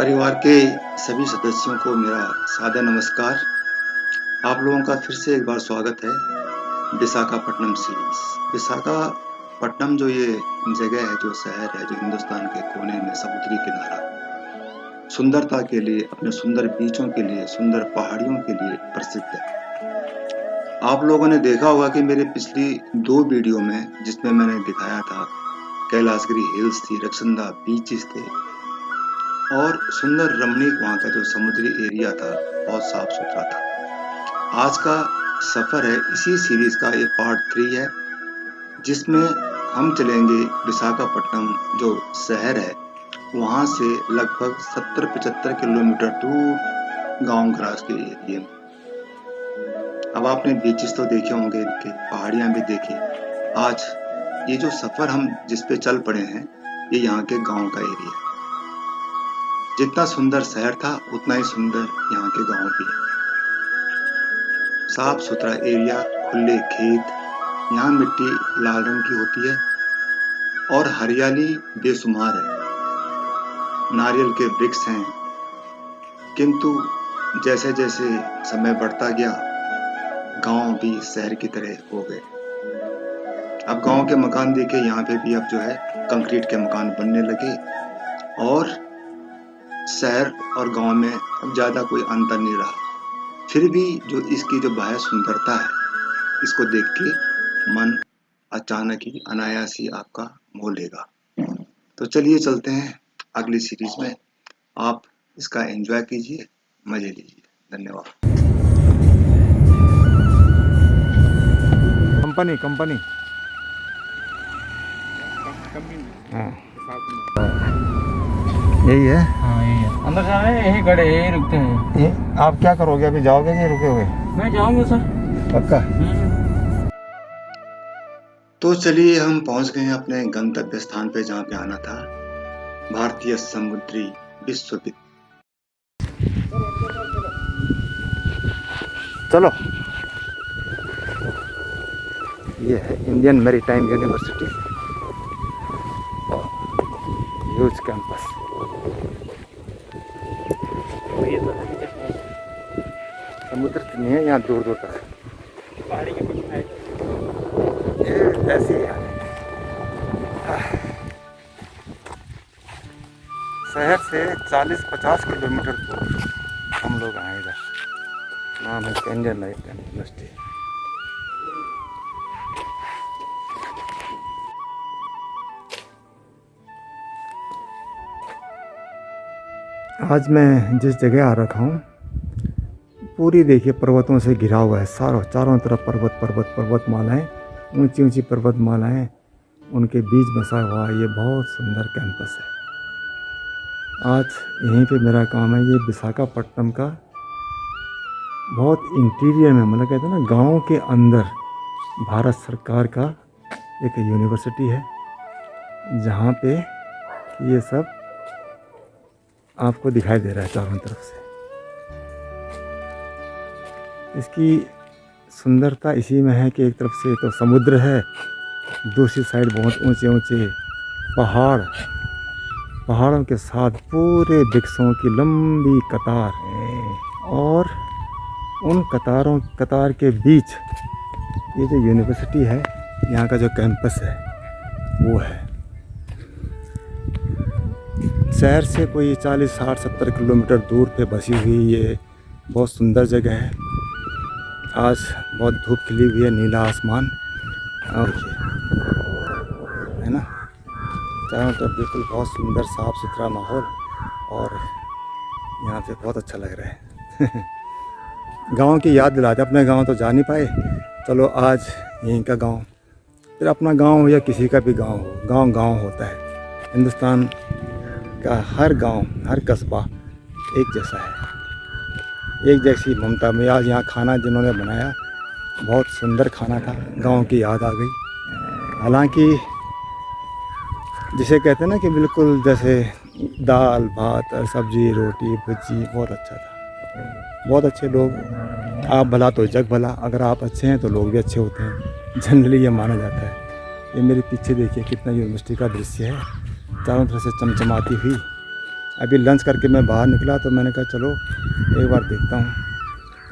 परिवार के सभी सदस्यों को मेरा सादर नमस्कार। आप लोगों का फिर से एक बार स्वागत है विशाखापट्टनम सीरीज़। विशाखापट्टनम जो ये जगह है, जो शहर है, जो हिंदुस्तान के कोने में समुद्री किनारा, सुंदरता के लिए, अपने सुंदर बीचों के लिए, सुंदर पहाड़ियों के लिए प्रसिद्ध है। आप लोगों ने देखा होगा कि मेरी पिछली 2 वीडियो में जिसमें मैंने दिखाया था कैलाशगिरी हिल्स थी, रक्संदा बीचेस थे और सुंदर रमणीक वहाँ का जो समुद्री एरिया था, बहुत साफ-सुथरा था। आज का सफ़र है इसी सीरीज़ का ये पार्ट 3 है, जिसमें हम चलेंगे विशाखापट्टनम जो शहर है, वहाँ से लगभग 70-75 किलोमीटर दूर गाँव ग्रास के एरिये में। अब आपने बीचेस तो देखे होंगे इनके, पहाड़ियाँ भी देखी। आज ये जो सफ़र हम जिस पे चल पड़े हैं, ये यहाँ के गाँव का एरिया है। जितना सुंदर शहर था, उतना ही सुंदर यहाँ के गाँव भी हैं। साफ-सुथरा एरिया, खुले खेत, यहाँ मिट्टी लाल रंग की होती है और हरियाली बेशुमार है। नारियल के वृक्ष हैं, किंतु जैसे-जैसे समय बढ़ता गया, गाँव भी शहर की तरह हो गए। अब गाँव के मकान देखिए, यहाँ पे भी अब जो है कंक्रीट के मकान बनने लगे और शहर और गाँव में अब ज़्यादा कोई अंतर नहीं रहा। फिर भी जो इसकी जो बाह्य सुंदरता है, इसको देख के मन अचानक ही, अनायास ही आपका मोह लेगा। तो चलिए चलते हैं अगली सीरीज़ में। आप इसका एन्जॉय कीजिए, मज़े लीजिए। धन्यवाद। कंपनी हाँ, यही है। हाँ यही है, अंदर जा रहे हैं, यही खड़े यही रुकते हैं। आप क्या करोगे, अभी जाओगे कि रुकोगे? मैं जाऊंगा सर। पक्का? तो चलिए हम पहुंच गए हैं अपने गंतव्य स्थान पे, जहाँ पे आना था, भारतीय समुद्री विश्वविद्यालय। चलो, ये है Indian maritime university, huge campus. समुद्र तो नहीं है यहाँ दूर दूर तक, पहाड़ी के बीच में ये ऐसी है। शहर से 40-50 किलोमीटर दूर हम लोग आए इधर। नाम है इंडियन मैरीटाइम यूनिवर्सिटी। आज मैं जिस जगह आ रखा हूँ, पूरी देखिए पर्वतों से घिरा हुआ है। चारों तरफ पर्वत मालाएँ, ऊंची ऊंची पर्वतमालाएँ, उनके बीच बसा हुआ ये बहुत सुंदर कैंपस है। आज यहीं पे मेरा काम है। ये विशाखापट्टनम का बहुत इंटीरियर में, मतलब कहते हैं ना, गाँव के अंदर भारत सरकार का एक यूनिवर्सिटी है, जहाँ पे ये सब आपको दिखाई दे रहा है चारों तरफ से। इसकी सुंदरता इसी में है कि एक तरफ से तो समुद्र है, दूसरी साइड बहुत ऊंचे ऊंचे पहाड़ों के साथ पूरे वृक्षों की लंबी कतार, और उन कतार के बीच ये जो यूनिवर्सिटी है, यहाँ का जो कैंपस है वो है। शहर से कोई 40-60-70 किलोमीटर दूर पे बसी हुई ये बहुत सुंदर जगह है। आज बहुत धूप खिली हुई है, नीला आसमान, और है ना, चारों तरफ बिल्कुल बहुत सुंदर साफ़ सुथरा माहौल, और यहाँ पे बहुत अच्छा लग रहा है। गांव की याद दिलाते। अपने गांव तो जा नहीं पाए, चलो आज यहीं का गांव, फिर अपना गांव हो या किसी का भी गांव हो, गांव होता है। हिंदुस्तान का हर गांव, हर कस्बा एक जैसा है, एक जैसी ममता में। आज यहाँ खाना जिन्होंने बनाया, बहुत सुंदर खाना था, गांव की याद आ गई। हालांकि जिसे कहते हैं ना कि बिल्कुल जैसे दाल भात और सब्जी रोटी भुजी, बहुत अच्छा था। बहुत अच्छे लोग, आप भला तो जग भला। अगर आप अच्छे हैं तो लोग भी अच्छे होते हैं, जनरली ये माना जाता है। ये मेरे पीछे देखिए कितना यूनिवर्सिटी का दृश्य है, चारों तरफ से चमचमाती हुई अभी लंच करके मैं बाहर निकला तो मैंने कहा चलो एक बार देखता हूँ,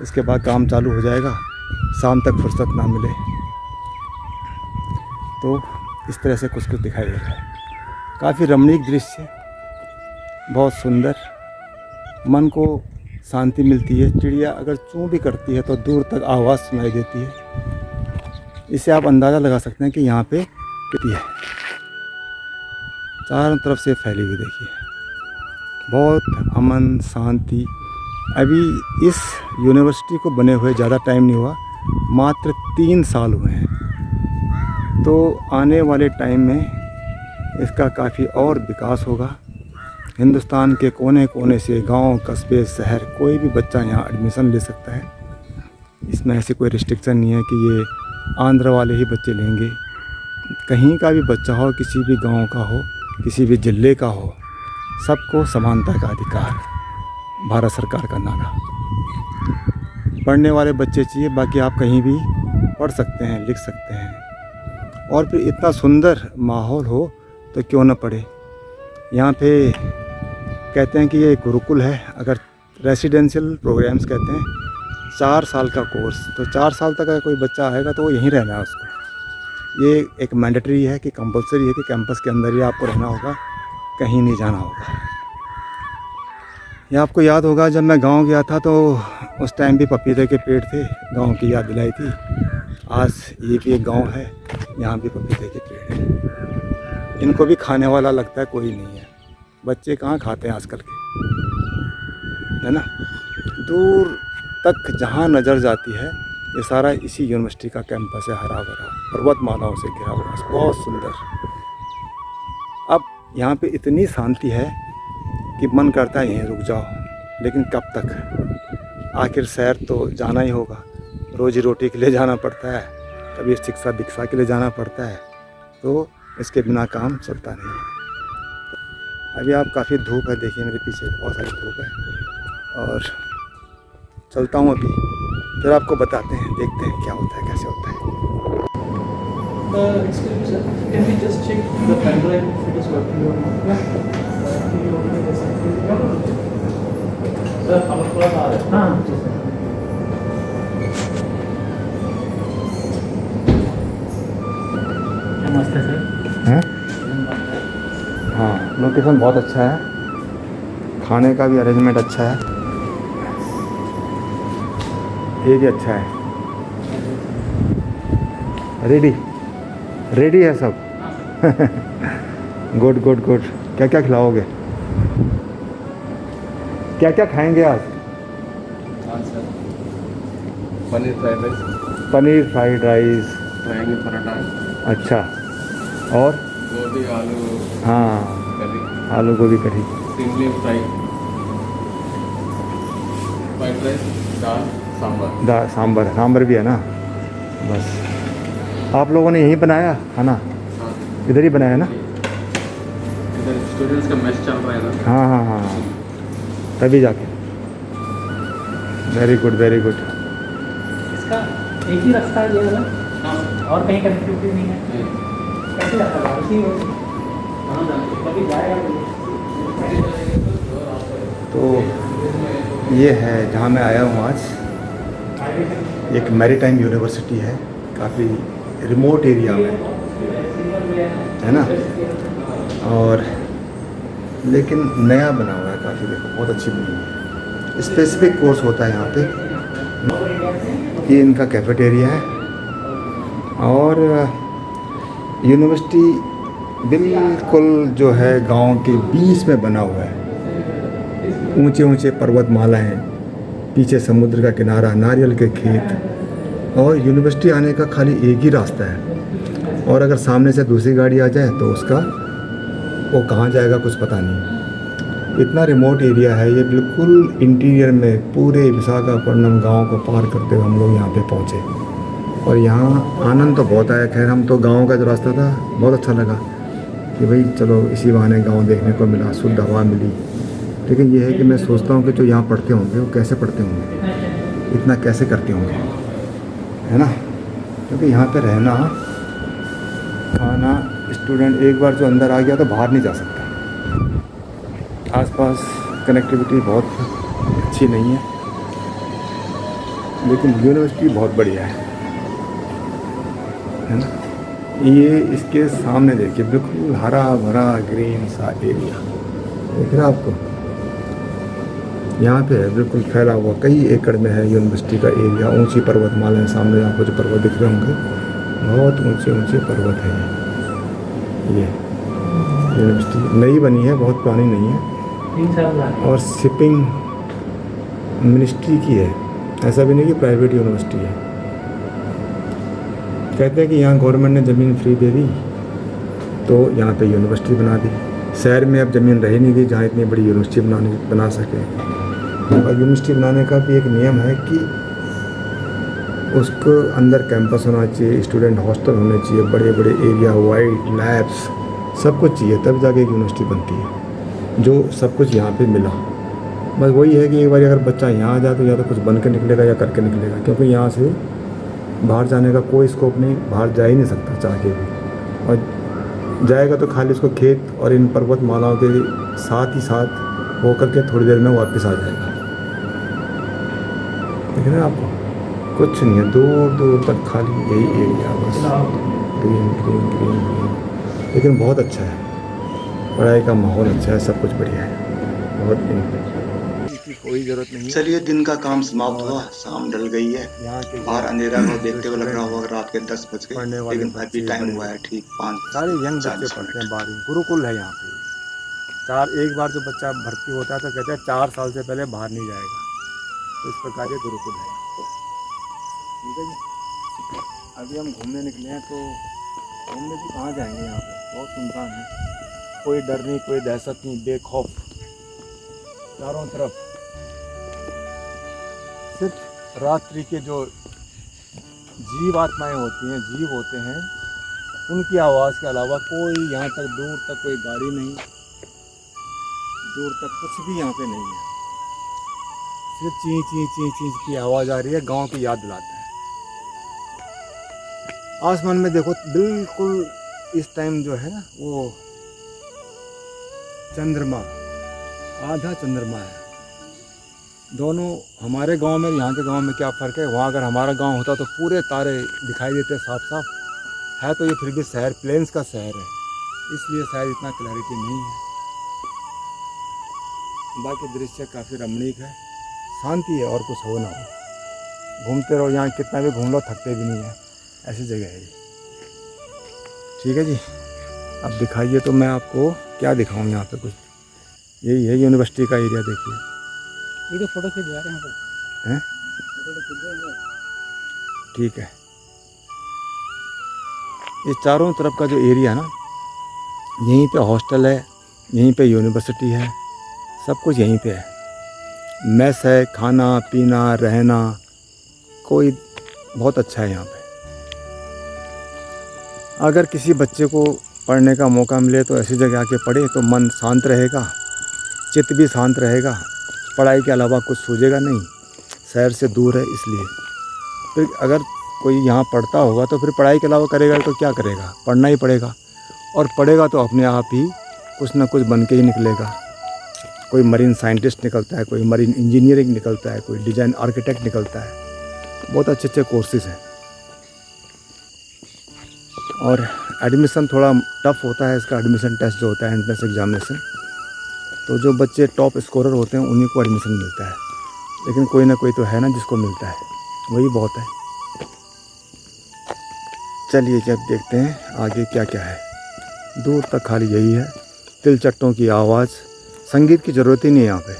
इसके बाद काम चालू हो जाएगा, शाम तक फुर्सत ना मिले तो इस तरह से कुछ दिखाई दे रहा है। काफ़ी रमणीक दृश्य, बहुत सुंदर, मन को शांति मिलती है। चिड़िया अगर चूँ भी करती है तो दूर तक आवाज़ सुनाई देती है। इससे आप अंदाज़ा लगा सकते हैं कि यहाँ पे कितनी है, चारों तरफ से फैली हुई देखिए, बहुत अमन शांति। अभी इस यूनिवर्सिटी को बने हुए ज़्यादा टाइम नहीं हुआ, मात्र 3 साल हुए हैं। तो आने वाले टाइम में इसका काफ़ी और विकास होगा। हिंदुस्तान के कोने कोने से, गांव, कस्बे, शहर, कोई भी बच्चा यहाँ एडमिशन ले सकता है। इसमें ऐसी कोई रिस्ट्रिक्शन नहीं है कि ये आंध्र वाले ही बच्चे लेंगे। कहीं का भी बच्चा हो, किसी भी गांव का हो, किसी भी ज़िले का हो, सबको समानता का अधिकार भारत सरकार का नारा। पढ़ने वाले बच्चे चाहिए, बाकी आप कहीं भी पढ़ सकते हैं, लिख सकते हैं। और फिर इतना सुंदर माहौल हो तो क्यों न पढ़े। यहाँ पे कहते हैं कि ये गुरुकुल है। अगर रेसिडेंशियल प्रोग्राम्स कहते हैं, 4 साल का कोर्स, तो 4 साल तक अगर कोई बच्चा आएगा तो वो यहीं रहना है उसको। ये एक मैंडेटरी है कि कंपलसरी है कि कैंपस के अंदर ही आपको रहना होगा, कहीं नहीं जाना होगा। ये आपको याद होगा जब मैं गांव गया था तो उस टाइम भी पपीते के पेड़ थे, गांव की याद दिलाई थी। आज ये भी एक गांव है, यहाँ भी पपीते के पेड़ हैं। इनको भी खाने वाला लगता है कोई नहीं है। बच्चे कहाँ खाते हैं आजकल के, है ना। दूर तक जहाँ नज़र जाती है ये सारा इसी यूनिवर्सिटी का कैंपस है, हरा भरा, पर्वतमालाओं से घिरा हुआ, बहुत सुंदर। अब यहाँ पे इतनी शांति है कि मन करता है यहीं रुक जाओ, लेकिन कब तक। आखिर शहर तो जाना ही होगा, रोजी रोटी के लिए जाना पड़ता है, कभी शिक्षा दीक्षा के लिए जाना पड़ता है, तो इसके बिना काम चलता नहीं है। अभी आप काफ़ी धूप है, देखिए मेरे पीछे बहुत सारी धूप है। और चलता हूँ अभी, फिर आपको बताते हैं, देखते हैं क्या होता है, कैसे होता है। Excuse me, sir. Can we just check the pen drive if it is working or not? Yeah. Can you open it? Sir, हम थोड़ा सा आ रहे हैं। हाँ, जी सर। मस्त है सर। हैं? हाँ, लोकेशन बहुत अच्छा है, खाने का भी अरेंजमेंट अच्छा है, ये भी अच्छा है। रेडी है सब। Good good good. क्या क्या खिलाओगे, क्या क्या खाएंगे आज? Sir paneer fried rice, paneer fried rice, frying paratha, अच्छा, और गोभी आलू हाँ, करी, आलू गोभी करी, सिंगली फ्राई, फ्राइड राइस, दाल, सांभर। सांभर भी है ना। बस आप लोगों ने यहीं बनाया खाना? हाँ इधर ही बनाया ना? इधर स्टूडेंट्स का मैच चल रहा है ना। हाँ, तभी जाके। Very good very good. इसका एक ही रास्ता है ये वाला, और कहीं कनेक्टिविटी नहीं है। कैसे जाता है इसी रोड से? कभी जाएगा तो ये है जहाँ मैं आया हूँ आज। एक मैरीटाइम यूनिवर्सिटी है, काफ़ी रिमोट एरिया में है ना, और लेकिन नया बना हुआ है काफ़ी। देखो बहुत अच्छी बनी है। स्पेसिफिक कोर्स होता है यहाँ पे। ये इनका कैफेटेरिया है और यूनिवर्सिटी बिल्कुल जो है गांव के बीच में बना हुआ है। ऊंचे ऊंचे पर्वतमाला हैं, पीछे समुद्र का किनारा, नारियल के खेत, और यूनिवर्सिटी आने का खाली एक ही रास्ता है। और अगर सामने से दूसरी गाड़ी आ जाए तो उसका वो कहाँ जाएगा कुछ पता नहीं। इतना रिमोट एरिया है ये, बिल्कुल इंटीरियर में। पूरे विशाखापट्टनम गांव को पार करते हुए हम लोग यहाँ पे पहुँचे और यहाँ आनंद तो बहुत आया। खैर हम तो गांव का जो रास्ता था बहुत अच्छा लगा कि भाई चलो इसी बहाने गांव देखने को मिला, शुद्ध हवा मिली। लेकिन ये है कि मैं सोचता हूँ कि जो यहाँ पढ़ते होंगे वो कैसे पढ़ते होंगे, इतना कैसे करते होंगे, है ना। क्योंकि यहाँ पे रहना, खाना, स्टूडेंट एक बार जो अंदर आ गया तो बाहर नहीं जा सकता। आसपास कनेक्टिविटी बहुत अच्छी नहीं है, लेकिन यूनिवर्सिटी बहुत बढ़िया है ना। ये इसके सामने देखिए, बिल्कुल हरा भरा ग्रीन सा एरिया दिख रहा है आपको। यहाँ पे है बिल्कुल फैला हुआ, कई एकड़ में है यूनिवर्सिटी का एरिया। ऊंची पर्वतमालाएं सामने आपको जो पर्वत दिख रहे होंगे, बहुत ऊंचे ऊंचे पर्वत है ये यूनिवर्सिटी नई बनी है, बहुत पुरानी नहीं है। 3 साल बाद और शिपिंग मिनिस्ट्री की है, ऐसा भी नहीं कि प्राइवेट यूनिवर्सिटी है। कहते हैं कि यहाँ गवर्नमेंट ने ज़मीन फ्री दे दी तो यहाँ पे यूनिवर्सिटी बना दी। शहर में अब ज़मीन रह नहीं गई जहाँ इतनी बड़ी यूनिवर्सिटी बना सके। और यूनिवर्सिटी बनाने का भी एक नियम है कि उसको अंदर कैंपस होना चाहिए, स्टूडेंट हॉस्टल होने चाहिए, बड़े बड़े एरिया वाइड लैब्स सब कुछ चाहिए, तब जाके एक यूनिवर्सिटी बनती है। जो सब कुछ यहाँ पे मिला, बस वही है कि एक बार अगर बच्चा यहाँ आ जाए तो या तो कुछ बन के निकलेगा या करके निकलेगा, क्योंकि यहाँ से बाहर जाने का कोई स्कोप नहीं, बाहर जा ही नहीं सकता चाह के भी। और जाएगा तो खाली उसको खेत और इन पर्वतमालाओं के साथ ही साथ होकर के थोड़ी देर में वापस आ जाएगा। देख रहे हैं आपको, कुछ नहीं है, दूर दूर तक खाली यही एरिया, बस ग्रीन ग्रीन ग्रीन ग्रीन। लेकिन बहुत अच्छा है, पढ़ाई का माहौल अच्छा है, सब कुछ बढ़िया है, बहुत की कोई ज़रूरत नहीं है। चलिए, दिन का काम समाप्त हुआ, शाम ढल गई है। यहाँ के बाहर अंधेरा को देखते हुए लग रहा होगा रात के 10 बज पढ़ने गए, वाले लेकिन अभी बच्चे टाइम बड़े हुआ है ठीक 5 सारे यंग बच्चे 40 पढ़ते मिनट। हैं। 12वीं गुरुकुल है यहाँ पे। एक बार जो बच्चा भर्ती होता है तो कहते हैं 4 साल से पहले बाहर नहीं जाएगा, तो इस प्रकार ये गुरुकुल है। ठीक है जी, अभी हम घूमने निकले हैं, तो घूमने भी कहाँ जाएंगे, यहाँ पे बहुत सुनसान है, कोई डर नहीं, कोई दहशत नहीं, बेखौफ चारों तरफ। सिर्फ रात्रि के जो जीव आत्माएँ होती हैं, जीव होते हैं, उनकी आवाज़ के अलावा कोई यहाँ तक दूर तक कोई गाड़ी नहीं, दूर तक कुछ भी यहाँ पे नहीं है। सिर्फ ची ची ची ची की आवाज़ आ रही है, गांव की याद दिलाता है। आसमान में देखो, बिल्कुल इस टाइम जो है ना, वो चंद्रमा, आधा चंद्रमा है। दोनों हमारे गांव में यहाँ के गांव में क्या फ़र्क है, वहाँ अगर हमारा गांव होता तो पूरे तारे दिखाई देते साफ साफ, है तो ये फिर भी शहर, प्लेन्स का शहर है, इसलिए शायद इतना क्लैरिटी नहीं है। बाकी दृश्य काफ़ी रमणीक है, शांति है, और कुछ हो ना हो, घूमते रहो, यहाँ कितना भी घूम लो थकते भी नहीं है, ऐसी जगह है ये। ठीक है जी, अब दिखाइए तो मैं आपको क्या दिखाऊँ यहाँ पे। कुछ यही है यूनिवर्सिटी का एरिया, देखिए। ये तो फोटो खींच रहा है यहाँ पर हैं, फोटो खींच रहे हैं। ठीक है, ये चारों तरफ का जो एरिया है ना, यहीं पे हॉस्टल है, यहीं पे यूनिवर्सिटी है, सब कुछ यहीं पे है। मेस है, खाना पीना रहना, कोई बहुत अच्छा है यहाँ पे। अगर किसी बच्चे को पढ़ने का मौका मिले तो ऐसी जगह आके पढ़े तो मन शांत रहेगा, चित्त भी शांत रहेगा, पढ़ाई के अलावा कुछ सूझेगा नहीं, शहर से दूर है इसलिए। फिर अगर कोई यहाँ पढ़ता होगा तो फिर पढ़ाई के अलावा करेगा तो क्या करेगा, पढ़ना ही पड़ेगा, और पढ़ेगा तो अपने आप ही कुछ ना कुछ बन के ही निकलेगा। कोई मरीन साइंटिस्ट निकलता है, कोई मरीन इंजीनियरिंग निकलता है, कोई डिज़ाइन आर्किटेक्ट निकलता है, बहुत अच्छे अच्छे कोर्सेज हैं। और एडमिशन थोड़ा टफ होता है, इसका एडमिशन टेस्ट जो होता है, एंट्रेंस एग्जामिनेशन, तो जो बच्चे टॉप स्कोरर होते हैं उन्हीं को एडमिशन मिलता है, लेकिन कोई ना कोई तो है ना जिसको मिलता है, वही बहुत है। चलिए जब देखते हैं आगे क्या क्या है। दूर तक खाली यही है, तिलचट्टों की आवाज़, संगीत की ज़रूरत ही नहीं है यहाँ पे।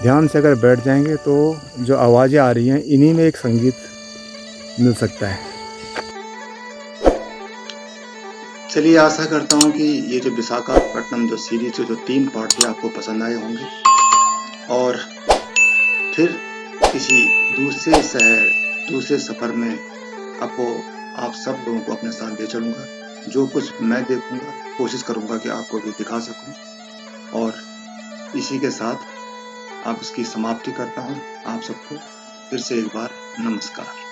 ध्यान से अगर बैठ जाएंगे तो जो आवाज़ें आ रही हैं, इन्हीं में एक संगीत मिल सकता है। चलिए, आशा करता हूँ कि ये जो विशाखापट्टनम जो सीरीज जो 3 पार्ट थे आपको पसंद आए होंगे, और फिर किसी दूसरे शहर, दूसरे सफ़र में आप सब लोगों को अपने साथ ले चलूँगा। जो कुछ मैं देखूँगा कोशिश करूँगा कि आपको भी दिखा सकूँ, और इसी के साथ आप इसकी समाप्ति करता हूँ। आप सबको फिर से एक बार नमस्कार।